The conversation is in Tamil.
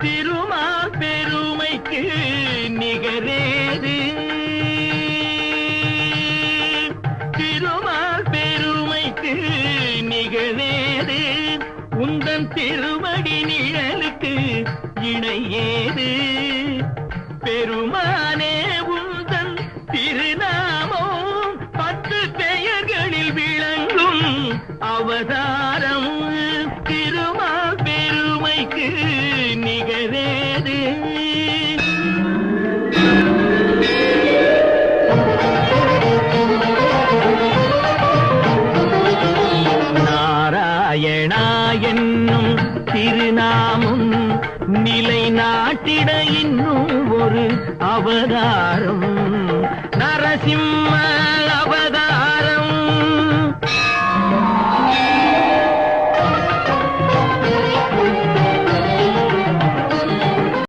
திருமால் பெருமைக்கு நிகரேது. திருமால் பெருமைக்கு நிகழேது. உந்தன் திருவடி நிழலுக்கு இணையேது. பெருமானே உந்தன் திருநாமம் 10 பெயர்களில் விளங்கும் அவதாரம். திருமால் பெருமைக்கு நிகரேது. நாராயணா என்னும் திருநாமம் நிலை நாட்டிட இன்னும் ஒரு அவதாரம். நரசிம்ம அவதாரம்